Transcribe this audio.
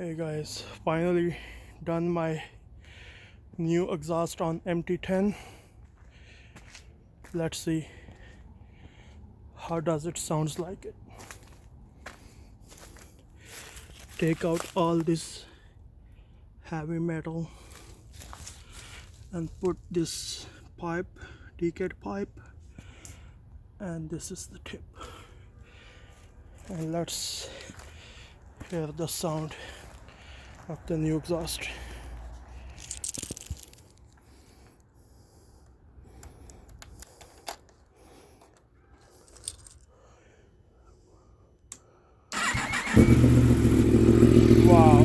Hey guys, finally done my new exhaust on MT10. Let's see how does it sounds like it. Take out all this heavy metal and put this pipe, decayed pipe, and this is the tip. And let's hear the sound of the new exhaust. Wow.